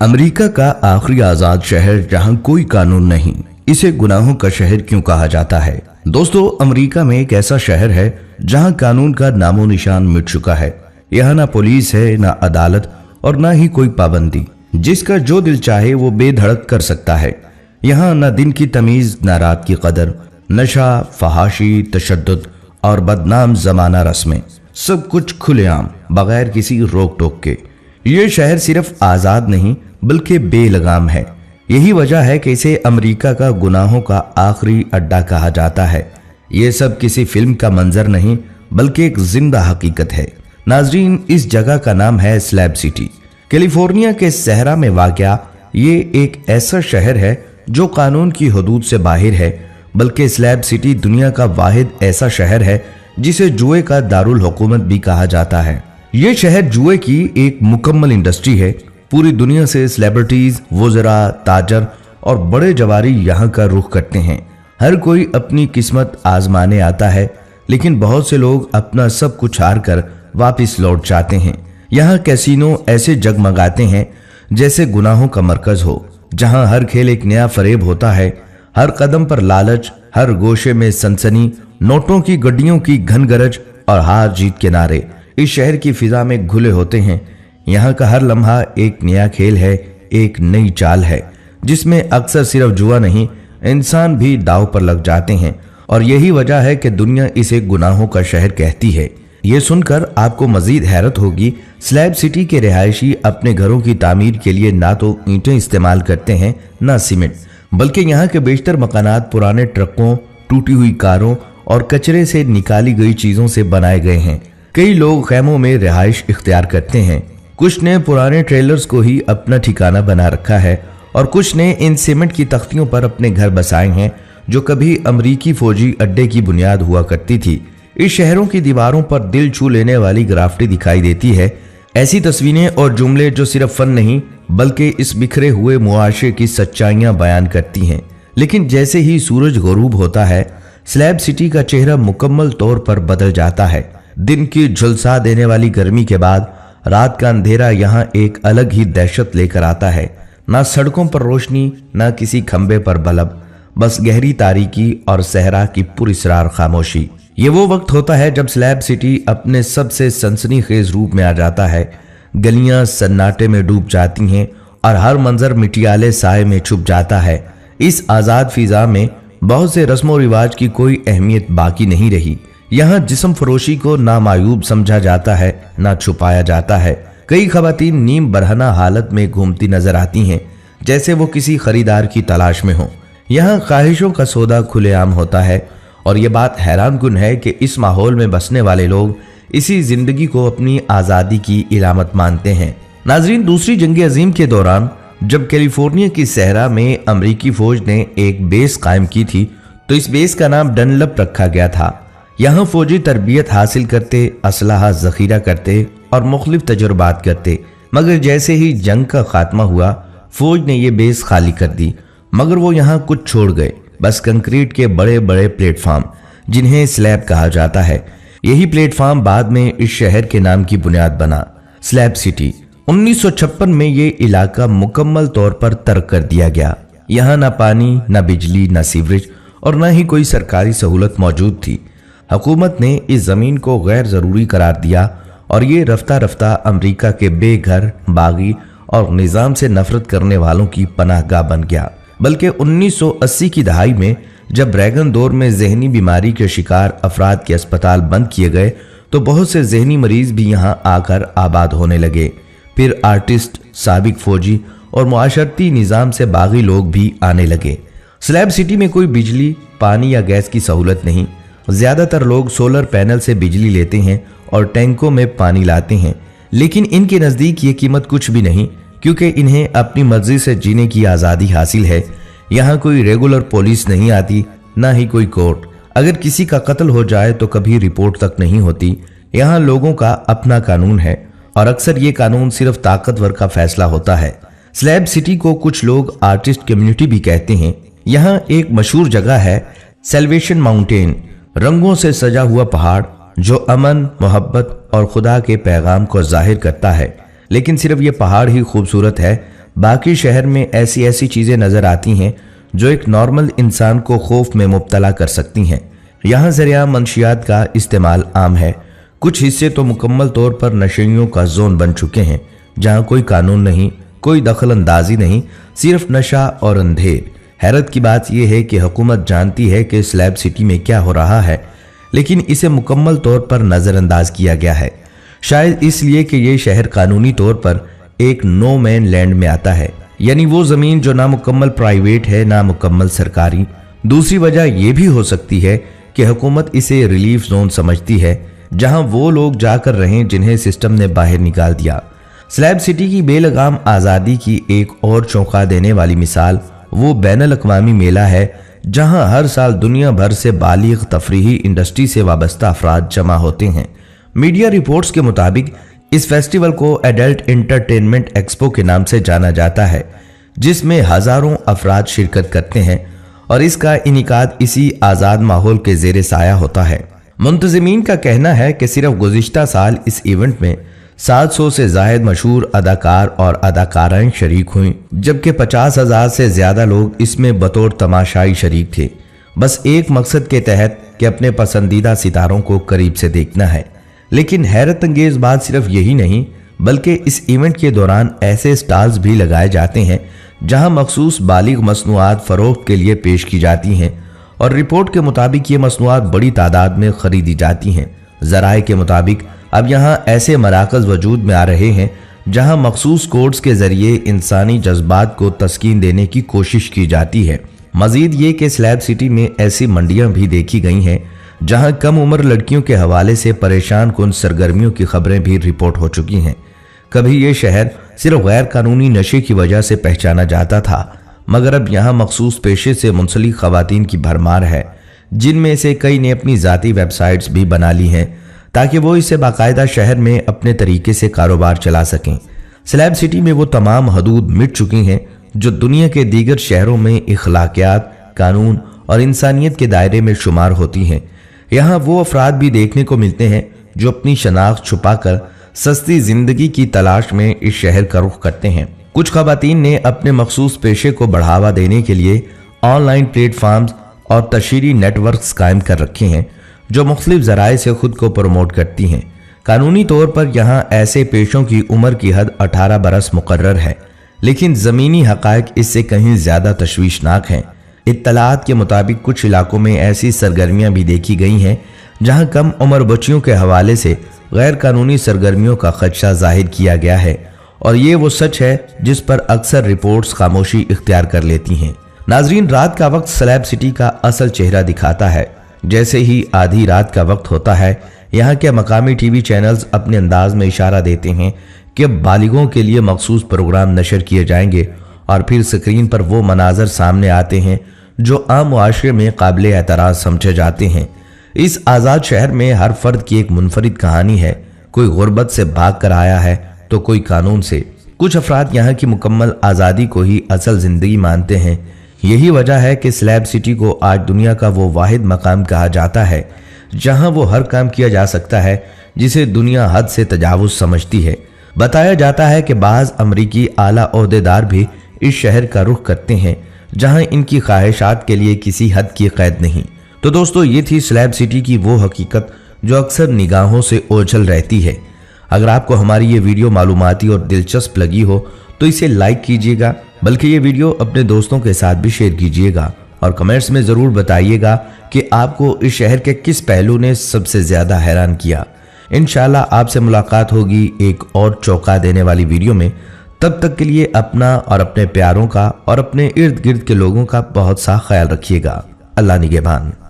America का आखिरी आजाद शहर जहां कोई कानून नहीं, इसे गुनाहों का शहर क्यों कहा जाता है? दोस्तों, अमेरिका में एक ऐसा शहर है जहां कानून का नामो निशान मिट चुका है। यहाँ ना पुलिस है, ना अदालत और ना ही कोई पाबंदी। जिसका जो दिल चाहे वो बेधड़क कर सकता है। यहाँ ना दिन की तमीज, ना रात की कदर, नशा, फहाशी, तशद्दुद और बदनाम जमाना रस्में, सब कुछ खुलेआम बगैर किसी रोक टोक के। ये शहर सिर्फ आजाद नहीं बल्कि बेलगाम है। यही वजह है कि इसे अमेरिका का गुनाहों का आखिरी अड्डा कहा जाता है। ये सब किसी फिल्म का मंजर नहीं बल्कि एक जिंदा हकीकत है। नाजरीन, इस जगह का नाम है स्लैब सिटी। कैलिफोर्निया के सहरा में वाक़या ये एक ऐसा शहर है जो कानून की हदूद से बाहर है, बल्कि स्लैब सिटी दुनिया का वाहिद ऐसा शहर है जिसे जुए का दारुल हुकूमत भी कहा जाता है। ये शहर जुए की एक मुकम्मल इंडस्ट्री है। पूरी दुनिया से सेलिब्रिटीज, वुज़रा, ताजर और बड़े जवारी यहाँ का रुख करते हैं। हर कोई अपनी किस्मत आजमाने आता है, लेकिन बहुत से लोग अपना सब कुछ हार कर वापिस लौट जाते हैं। यहाँ कैसीनो ऐसे जगमगाते हैं जैसे गुनाहों का मरकज हो, जहाँ हर खेल एक नया फरेब होता है। हर कदम पर लालच, हर गोशे में सनसनी, नोटों की गड्डियों की घन गरज और हार जीत के नारे इस शहर की फिजा में घुले होते हैं। यहाँ का हर लम्हा एक नया खेल है, एक नई चाल है, जिसमें अक्सर सिर्फ जुआ नहीं, इंसान भी दांव पर लग जाते हैं। और यही वजह है कि दुनिया इसे गुनाहों का शहर कहती है। ये सुनकर आपको मजीद हैरत होगी, स्लैब सिटी के रिहायशी अपने घरों की तामीर के लिए ना तो ईंटें इस्तेमाल करते हैं, ना सीमेंट, बल्कि यहाँ के बेशतर मकानात पुराने ट्रकों, टूटी हुई कारों और कचरे से निकाली गई चीजों से बनाए गए हैं। कई लोग खैमों में रिहाइश इख्तियार करते हैं। कुछ ने पुराने ट्रेलर्स को ही अपना ठिकाना बना रखा है और कुछ ने इन सीमेंट की तख्तियों पर अपने घर बसाए हैं जो कभी अमरीकी फौजी अड्डे की बुनियाद हुआ करती थी। इस शहरों की दीवारों पर दिल छू लेने वाली ग्राफिटी दिखाई देती है, ऐसी तस्वीरें और जुमले जो सिर्फ फन नहीं बल्कि इस बिखरे हुए मुआशरे की सच्चाइयां बयान करती हैं। लेकिन जैसे ही सूरज गरूब होता है, स्लैब सिटी का चेहरा मुकम्मल तौर पर बदल जाता है। दिन की झुलसा देने वाली गर्मी के बाद रात का अंधेरा यहाँ एक अलग ही दहशत लेकर आता है। ना सड़कों पर रोशनी, ना किसी खंबे पर बल्ब, बस गहरी तारीकी और सहरा की पुरअसरार खामोशी। ये वो वक्त होता है जब स्लैब सिटी अपने सबसे सनसनीखेज रूप में आ जाता है। गलियां सन्नाटे में डूब जाती हैं और हर मंजर मिटियाले साए में छुप जाता है। इस आजाद फिजा में बहुत से रस्मों रिवाज की कोई अहमियत बाकी नहीं रही। यहाँ जिस्म फरोशी को ना मायूब समझा जाता है, ना छुपाया जाता है। कई खवातीन नीम बरहना हालत में घूमती नजर आती हैं, जैसे वो किसी खरीदार की तलाश में हो। यहाँ ख्वाहिशों का सौदा खुलेआम होता है और ये बात हैरानकुन है कि इस माहौल में बसने वाले लोग इसी जिंदगी को अपनी आज़ादी की इलामत मानते हैं। नाजरीन, दूसरी जंग अजीम के दौरान जब कैलिफोर्निया की सहरा में अमरीकी फौज ने एक बेस कायम की थी, तो इस बेस का नाम डनलप रखा गया था। यहाँ फौजी तरबियत हासिल करते, असलाहा जखीरा करते और मुख्तलिफ तजुर्बात करते। मगर जैसे ही जंग का खात्मा हुआ, फौज ने यह बेस खाली कर दी। मगर वो यहाँ कुछ छोड़ गए, बस कंक्रीट के बड़े बड़े प्लेटफॉर्म, जिन्हें स्लैब कहा जाता है। यही प्लेटफॉर्म बाद में इस शहर के नाम की बुनियाद बना, स्लैब सिटी। 1956 में ये इलाका मुकम्मल तौर पर तर्क कर दिया गया। यहाँ ना पानी, ना बिजली, ना सीवरेज और ना ही कोई सरकारी सहूलत मौजूद थी। हुकूमत ने इस जमीन को गैर जरूरी करार दिया और ये रफ्ता रफ्ता अमेरिका के बेघर, बागी और निज़ाम से नफरत करने वालों की पनाहगाह बन गया। बल्कि 1980 की दहाई में जब रैगन दौर में जहनी बीमारी के शिकार अफराद के अस्पताल बंद किए गए, तो बहुत से जहनी मरीज भी यहाँ आकर आबाद होने लगे। फिर आर्टिस्ट, साबिक फौजी और मुआशरती निज़ाम से बागी लोग भी आने लगे। स्लैब सिटी में कोई बिजली, पानी या गैस की सहूलत नहीं। ज्यादातर लोग सोलर पैनल से बिजली लेते हैं और टैंकों में पानी लाते हैं। लेकिन इनके नजदीक ये कीमत कुछ भी नहीं, क्योंकि इन्हें अपनी मर्जी से जीने की आजादी हासिल है। यहाँ कोई रेगुलर पुलिस नहीं आती, ना ही कोई कोर्ट। अगर किसी का कत्ल हो जाए तो कभी रिपोर्ट तक नहीं होती। यहाँ लोगों का अपना कानून है और अक्सर ये कानून सिर्फ ताकतवर का फैसला होता है। स्लैब सिटी को कुछ लोग आर्टिस्ट कम्युनिटी भी कहते हैं। यहाँ एक मशहूर जगह है सेल्वेशन माउंटेन, रंगों से सजा हुआ पहाड़ जो अमन, मोहब्बत और खुदा के पैगाम को जाहिर करता है। लेकिन सिर्फ ये पहाड़ ही खूबसूरत है, बाकी शहर में ऐसी ऐसी चीजें नजर आती हैं जो एक नॉर्मल इंसान को खौफ में मुब्तला कर सकती हैं। यहाँ ज़रिया मंशियात का इस्तेमाल आम है। कुछ हिस्से तो मुकम्मल तौर पर नशेइयों का जोन बन चुके हैं, जहाँ कोई कानून नहीं, कोई दखल अंदाजी नहीं, सिर्फ नशा और अंधेर। हैरत की बात यह है कि हुकूमत जानती है कि स्लैब सिटी में क्या हो रहा है, लेकिन इसे मुकम्मल तौर पर नज़रअंदाज किया गया है। शायद इसलिए कि यह शहर कानूनी तौर पर एक नो मैन लैंड में आता है, यानी वो जमीन जो ना मुकम्मल प्राइवेट है ना मुकम्मल सरकारी। दूसरी वजह यह भी हो सकती है कि हुकूमत इसे रिलीफ जोन समझती है, जहां वो लोग जाकर रहें जिन्हें सिस्टम ने बाहर निकाल दिया। स्लैब सिटी की बेलगाम आज़ादी की एक और चौंका देने वाली मिसाल वो बैनुल अक़वामी मेला है, जहां हर साल दुनिया भर से बालिग तफरीही इंडस्ट्री से वाबस्ता अफराद जमा होते हैं। मीडिया रिपोर्ट्स के मुताबिक इस फेस्टिवल को एडल्ट एंटरटेनमेंट एक्सपो के नाम से जाना जाता है, जिसमें हजारों अफराद शिरकत करते हैं और इसका इनिकाद इसी आज़ाद माहौल के ज़ेरे साया होता है। मुंतज़िमीन का कहना है कि सिर्फ गुज़िश्ता साल इस इवेंट में 700 से ज़ायद मशहूर अदाकार और अदाकाराएं शरीक हुई, जबकि 50,000 से ज़्यादा लोग इसमें बतौर तमाशाई शरीक थे, बस एक मकसद के तहत कि अपने पसंदीदा सितारों को करीब से देखना है। लेकिन हैरत अंगेज बात सिर्फ यही नहीं, बल्कि इस इवेंट के दौरान ऐसे स्टॉल्स भी लगाए जाते हैं जहां मखसूस बालिग मसनूआत फ़रोख्त के लिए पेश की जाती हैं और रिपोर्ट के मुताबिक ये मसनूआत बड़ी तादाद में खरीदी जाती हैं। ज़राए के मुताबिक अब यहाँ ऐसे मराकज़ वजूद में आ रहे हैं जहाँ मखसूस कोड्स के ज़रिए इंसानी जज्बात को तस्कीन देने की कोशिश की जाती है। मज़ीद ये कि स्लैब सिटी में ऐसी मंडियाँ भी देखी गई हैं जहाँ कम उम्र लड़कियों के हवाले से परेशान कुन सरगर्मियों की खबरें भी रिपोर्ट हो चुकी हैं। कभी ये शहर सिर्फ गैर कानूनी नशे की वजह से पहचाना जाता था, मगर अब यहाँ मखसूस पेशे से मुंसलिक खवातीन की भरमार है, जिनमें से कई ने अपनी ज़ाती वेबसाइट्स भी बना ली हैं ताकि वो इसे बाकायदा शहर में अपने तरीके से कारोबार चला सकें। स्लैब सिटी में वो तमाम हदूद मिट चुकी हैं जो दुनिया के दीगर शहरों में इखलाकियात, कानून और इंसानियत के दायरे में शुमार होती हैं। यहाँ वो अफराद भी देखने को मिलते हैं जो अपनी शनाख्त छुपाकर सस्ती जिंदगी की तलाश में इस शहर का रुख करते हैं। कुछ खवातीन ने अपने मखसूस पेशे को बढ़ावा देने के लिए ऑनलाइन प्लेटफॉर्म्स और तशहीरी नेटवर्क्स कायम कर रखे हैं जो मुख्तलिफ ज़राए से खुद को प्रमोट करती हैं। कानूनी तौर पर यहाँ ऐसे पेशों की उम्र की हद 18 बरस मुकर्रर है, लेकिन ज़मीनी हक़ाइक़ इससे कहीं ज़्यादा तशवीशनाक हैं। इत्तलात के मुताबिक कुछ इलाकों में ऐसी सरगर्मियाँ भी देखी गई हैं जहाँ कम उम्र बच्चियों के हवाले से गैर कानूनी सरगर्मियों का खदशा जाहिर किया गया है, और ये वो सच है जिस पर अक्सर रिपोर्ट्स खामोशी इख्तियार कर लेती हैं। नाजरीन, रात का वक्त स्लैब सिटी का असल चेहरा दिखाता है। जैसे ही आधी रात का वक्त होता है, यहाँ के मकामी टीवी चैनल्स अपने अंदाज में इशारा देते हैं कि बालिगों के लिए मखसूस प्रोग्राम नशर किए जाएंगे और फिर स्क्रीन पर वो मनाजर सामने आते हैं जो आम मुआशरे में काबिल एतराज़ समझे जाते हैं। इस आज़ाद शहर में हर फर्द की एक मुनफरिद कहानी है। कोई गुर्बत से भाग कर आया है तो कोई कानून से। कुछ अफराद यहाँ की मुकम्मल आज़ादी को ही असल ज़िंदगी मानते हैं। यही वजह है कि स्लैब सिटी को आज दुनिया का वो वाहिद मकाम कहा जाता है जहां वो हर काम किया जा सकता है जिसे दुनिया हद से तजावुज़ समझती है। बताया जाता है कि बाज़ अमरीकी आला ओहदेदार भी इस शहर का रुख करते हैं जहां इनकी ख्वाहिशात के लिए किसी हद की कैद नहीं। तो दोस्तों, ये थी स्लैब सिटी की वो हकीकत जो अक्सर निगाहों से ओझल रहती है। अगर आपको हमारी ये वीडियो मालूमाती और दिलचस्प लगी हो तो इसे लाइक कीजिएगा, बल्कि ये वीडियो अपने दोस्तों के साथ भी शेयर कीजिएगा और कमेंट्स में ज़रूर बताइएगा कि आपको इस शहर के किस पहलू ने सबसे ज़्यादा हैरान किया। इंशाल्लाह आपसे मुलाकात होगी एक और चौंका देने वाली वीडियो में। तब तक के लिए अपना और अपने प्यारों का और अपने इर्द गिर्द के लोगों का बहुत सा ख्याल रखिएगा। अल्लाह निगहबान।